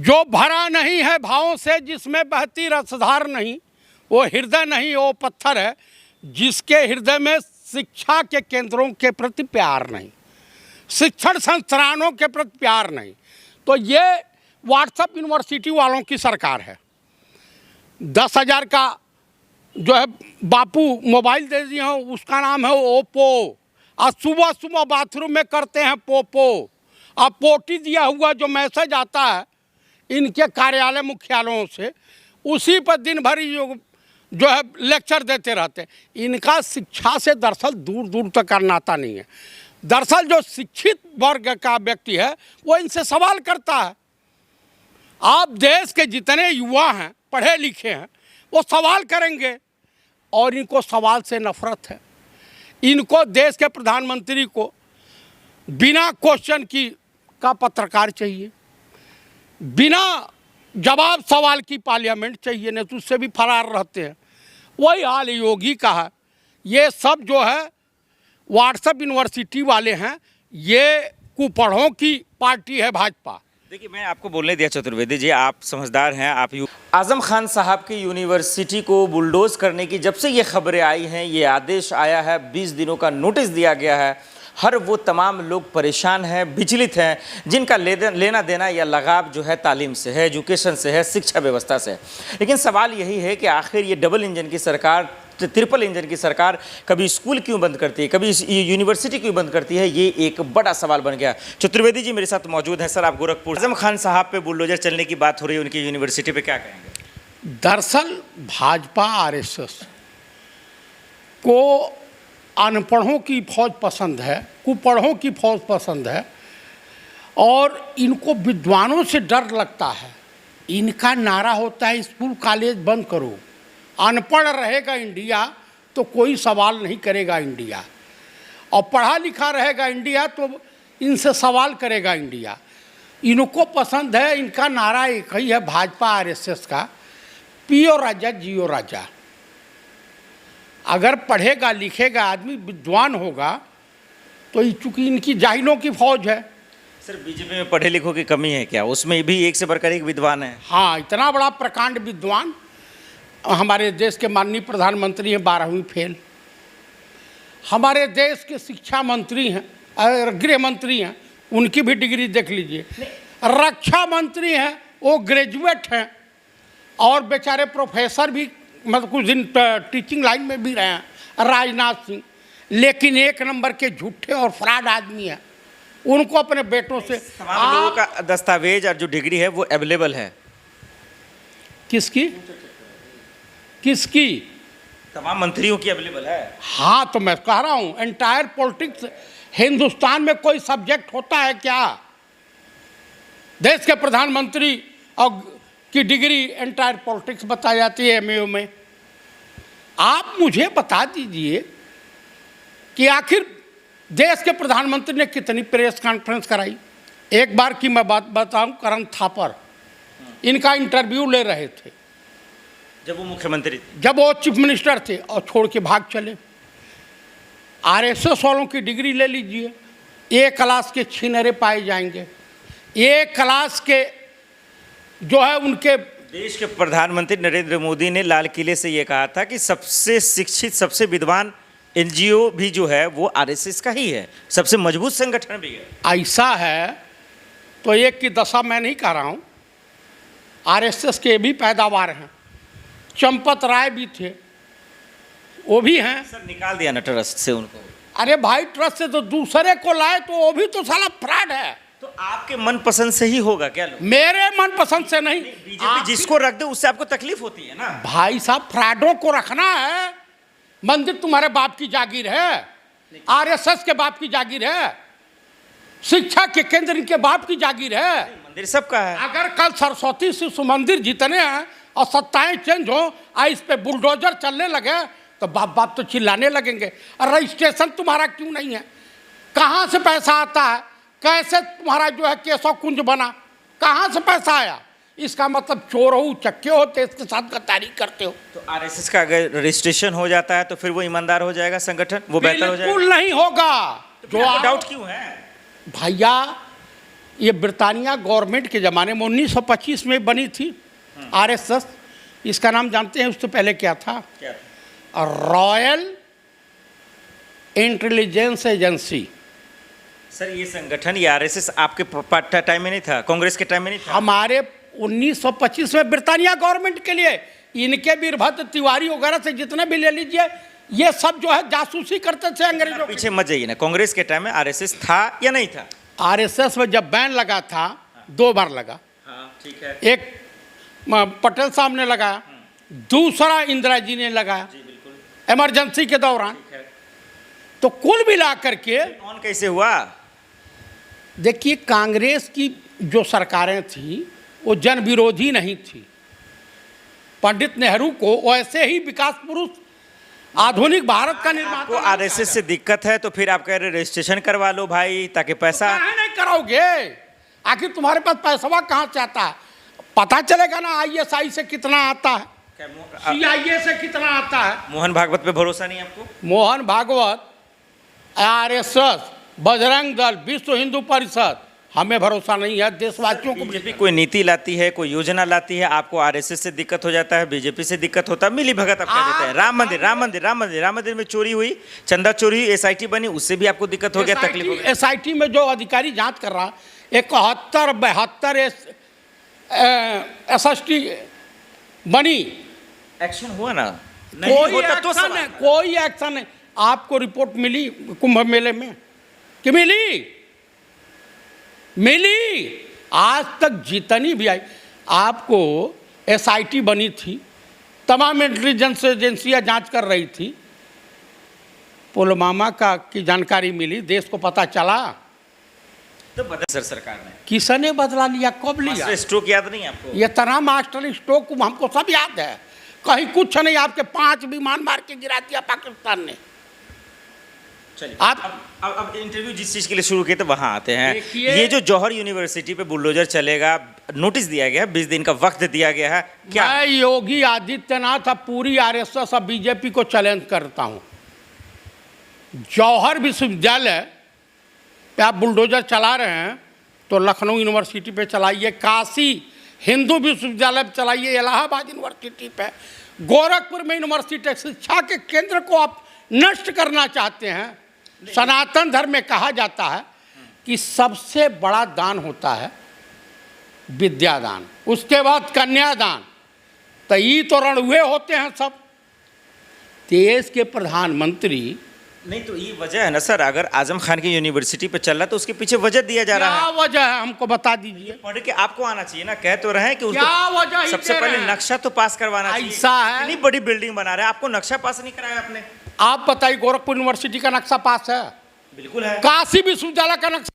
जो भरा नहीं है भावों से, जिसमें बहती रसधार नहीं, वो हृदय नहीं, वो पत्थर है जिसके हृदय में शिक्षा के केंद्रों के प्रति प्यार नहीं, शिक्षण संस्थानों के प्रति प्यार नहीं। तो ये व्हाट्सएप यूनिवर्सिटी वालों की सरकार है। 10,000 का जो है बापू मोबाइल दे दिए हैं, उसका नाम है ओप्पो। और सुबह सुबह बाथरूम में करते हैं पोपो। अब पोटी दिया हुआ जो मैसेज आता है इनके कार्यालय मुख्यालयों से, उसी पर दिन भर जो है लेक्चर देते रहते हैं। इनका शिक्षा से दरअसल दूर दूर तक का नाता नहीं है। दरअसल जो शिक्षित वर्ग का व्यक्ति है वो इनसे सवाल करता है। आप देश के जितने युवा हैं, पढ़े लिखे हैं, वो सवाल करेंगे और इनको सवाल से नफरत है। इनको देश के प्रधानमंत्री को बिना क्वेश्चन का पत्रकार चाहिए, बिना जवाब सवाल की पार्लियामेंट चाहिए, नहीं तो उससे भी फरार रहते हैं। वही हाल योगी का है। ये सब जो है व्हाट्सएप यूनिवर्सिटी वाले हैं, ये कुपढ़ों की पार्टी है भाजपा। देखिए, मैं आपको बोलने दिया चतुर्वेदी जी, आप समझदार हैं। आप आजम खान साहब की यूनिवर्सिटी को बुलडोज करने की जब से ये खबरें आई हैं, ये आदेश आया है, 20 दिनों का नोटिस दिया गया है, हर वो तमाम लोग परेशान हैं, विचलित हैं, जिनका लेना देना या लगाव जो है तालीम से है, एजुकेशन से है, शिक्षा व्यवस्था से है। लेकिन सवाल यही है कि आखिर ये डबल इंजन की सरकार, ट्रिपल इंजन की सरकार कभी स्कूल क्यों बंद करती है, कभी यूनिवर्सिटी क्यों बंद करती है, ये एक बड़ा सवाल बन गया। चतुर्वेदी जी मेरे साथ मौजूद हैं। सर, आप गोरखपुर, आजम खान साहब पे बुलडोजर चलने की बात हो रही है, उनकी यूनिवर्सिटी पे क्या कहेंगे? दरअसल भाजपा आरएसएस को अनपढ़ों की फौज पसंद है, कुपढ़ों की फौज पसंद है, और इनको विद्वानों से डर लगता है। इनका नारा होता है स्कूल कॉलेज बंद करो, अनपढ़ रहेगा इंडिया तो कोई सवाल नहीं करेगा इंडिया, और पढ़ा लिखा रहेगा इंडिया तो इनसे सवाल करेगा इंडिया। इनको पसंद है, इनका नारा एक ही है भाजपा आरएसएस का, पियो राजा जियो राजा। अगर पढ़ेगा लिखेगा आदमी, विद्वान होगा, तो चूंकि इनकी जाहिलों की फौज है। सर, बीजेपी में पढ़े लिखों की कमी है क्या? उसमें भी एक से बढ़कर एक विद्वान है। हाँ, इतना बड़ा प्रकांड विद्वान। हमारे देश के माननीय प्रधानमंत्री हैं 12वीं फेल, हमारे देश के शिक्षा मंत्री हैं, गृह मंत्री हैं, उनकी भी डिग्री देख लीजिए। रक्षा मंत्री हैं, वो ग्रेजुएट हैं, और बेचारे प्रोफेसर भी, मतलब कुछ दिन टीचिंग लाइन में भी रहे हैं, राजनाथ सिंह। लेकिन एक नंबर के झूठे और फ्रॉड आदमी है। उनको अपने बेटों से तमाम लोगों का दस्तावेज और जो डिग्री है वो अवेलेबल है। किसकी किसकी? तमाम मंत्रियों की अवेलेबल है। हाँ, तो मैं कह रहा हूँ एंटायर पॉलिटिक्स हिंदुस्तान में कोई सब्जेक्ट होता है क्या? देश के प्रधानमंत्री और की डिग्री एंटायर पॉलिटिक्स बताई जाती है एमएयू में। आप मुझे बता दीजिए कि आखिर देश के प्रधानमंत्री ने कितनी प्रेस कॉन्फ्रेंस कराई। एक बार की मैं बात बताऊं, करण थापर इनका इंटरव्यू ले रहे थे जब वो मुख्यमंत्री थे, जब वो चीफ मिनिस्टर थे, और छोड़ के भाग चले। आरएसएस वालों की डिग्री ले लीजिए, ए क्लास के छीनरे पाए जाएंगे। ए क्लास के जो है उनके, देश के प्रधानमंत्री नरेंद्र मोदी ने लाल किले से ये कहा था कि सबसे शिक्षित, सबसे विद्वान एनजीओ भी जो है वो आरएसएस का ही है, सबसे मजबूत संगठन भी है। ऐसा है तो एक की दशा मैं नहीं कह रहा हूँ, आरएसएस के भी पैदावार हैं। चंपत राय भी थे, वो भी हैं। सर, निकाल दिया ना ट्रस्ट से उनको। अरे भाई, ट्रस्ट से तो दूसरे को लाए, तो वो भी तो साला फ्रॉड है। तो आपके मन पसंद से ही होगा क्या? मेरे मन पसंद से नहीं। बीजेपी जिसको रख दे उससे आपको तकलीफ होती है ना। भाई साहब, फ्रॉडों को रखना है। मंदिर तुम्हारे बाप की जागीर है, आरएसएस के बाप की जागीर है, शिक्षा के केंद्र इनके बाप की जागीर है। मंदिर सबका है। अगर कल सरस्वती शिशु मंदिर जितने हैं और सत्ताएं चेंज हो, इस पे बुलडोजर चलने लगे, तो बाप बाप तो चिल्लाने लगेंगे। रजिस्ट्रेशन तुम्हारा क्यों नहीं है? कहाँ से पैसा आता है? कैसे तुम्हारा जो है केशव कुंज बना? कहाँ से पैसा आया? इसका मतलब चोर हो, चक्के हो, तो इसके साथ गद्दारी करते हो। तो आरएसएस का अगर रजिस्ट्रेशन हो जाता है तो फिर वो ईमानदार हो जाएगा, संगठन वो बेहतर हो जाएगा? बिल्कुल नहीं होगा। तो जो डाउट क्यों है भैया? ये ब्रिटानिया गवर्नमेंट के ज़माने में 1925 में बनी थी आरएसएस। इसका नाम जानते हैं उससे पहले क्या था? क्या था? Royal intelligence agency. सर ये संगठन, ये आरएसएस आपके टाइम में नहीं था, कांग्रेस के टाइम में नहीं था? हमारे 1925 में ब्रिटानिया गवर्नमेंट के लिए, इनके वीरभद्र तिवारी वगैरह से जितने भी ले लीजिए, ये सब जो है जासूसी करते थे अंग्रेजों। पीछे मत जाइए ना, कांग्रेस के टाइम में आरएसएस था या नहीं था? आरएसएस में जब बैन लगा था 2 बार लगा। हाँ ठीक है। एक पटेल साहब ने लगाया, दूसरा इंदिरा जी ने लगाया जी बिल्कुल, इमरजेंसी के दौरान। ठीक है। तो कुल मिला करके कौन कैसे हुआ? देखिए, कांग्रेस की जो सरकारें थी वो जन विरोधी नहीं थी। पंडित नेहरू को वैसे ही विकास पुरुष, आधुनिक भारत का निर्माता। आपको आरएसएस से दिक्कत है तो फिर आप कह रहे रजिस्ट्रेशन करवा लो भाई, ताकि पैसा। काहे नहीं कराओगे? आखिर तुम्हारे पास पैसा कहाँ से आता है? पता चलेगा ना आईएसआई से कितना आता है, सीआईए से कितना आता है। मोहन भागवत पे भरोसा नहीं आपको? मोहन भागवत, आरएसएस, बजरंग दल, विश्व हिंदू परिषद, हमें भरोसा नहीं है। देशवासियों को बीजेपी कोई नीति लाती है, कोई योजना लाती है, आपको आरएसएस से दिक्कत हो जाता है, बीजेपी से दिक्कत होता है, मिली भगत आप कह देते हैं। राम मंदिर में चोरी हुई, चंदा चोरी हुई, एसआईटी बनी, उससे भी आपको दिक्कत हो गया, तकलीफ हो गई। एसआईटी में जो अधिकारी जांच कर रहा, 71-72 एसएसटी बनी, एक्शन हुआ ना? कोई एक्शन नहीं। आपको रिपोर्ट मिली कुंभ मेले में कि मिली? आज तक जितनी भी आई, आपको एसआईटी बनी थी, तमाम इंटेलिजेंस एजेंसियां जांच कर रही थी, पुलवामा की जानकारी मिली, देश को पता चला। तो बदल सर सरकार ने, किसने बदला लिया, कब लिया? स्ट्रोक याद नहीं आपको? ये तना मास्टर स्ट्रोक हमको सब याद है। कहीं कुछ नहीं, आपके 5 विमान मार के गिरा दिया पाकिस्तान ने। चलिए अब इंटरव्यू जिस चीज के लिए शुरू किए थे वहां आते हैं। ये जो जौहर यूनिवर्सिटी पे बुलडोजर चलेगा, नोटिस दिया गया है, 20 दिन का वक्त दिया गया है, क्या? मैं योगी आदित्यनाथ अब पूरी आरएसएस और बीजेपी को चैलेंज करता हूं। जौहर विश्वविद्यालय पे आप बुलडोजर चला रहे हैं तो लखनऊ यूनिवर्सिटी पे चलाइए, काशी हिंदू विश्वविद्यालय पे चलाइए, इलाहाबाद यूनिवर्सिटी पे, गोरखपुर में यूनिवर्सिटी। शिक्षा के केंद्र को आप नष्ट करना चाहते हैं। सनातन धर्म में कहा जाता है कि सबसे बड़ा दान होता है विद्यादान, उसके बाद कन्यादान, तो ये तो रणुए होते हैं सब। देश के प्रधानमंत्री नहीं, तो ये वजह है ना सर, अगर आजम खान की यूनिवर्सिटी पे चल रहा तो उसके पीछे वजह दिया जा रहा है। क्या वजह है हमको बता दीजिए। पढ़ के आपको आना चाहिए ना, कह तो रहे हैं कि क्या वजह ही सबसे कह पहले रहे हैं? नक्शा तो पास करवाना चाहिए। ऐसा है, इतनी बड़ी बिल्डिंग बना रहे हैं, आपको नक्शा पास नहीं कराया आपने? आप बताइए, गोरखपुर यूनिवर्सिटी का नक्शा पास है? बिल्कुल है। काशी विश्वविद्यालय का नक्शा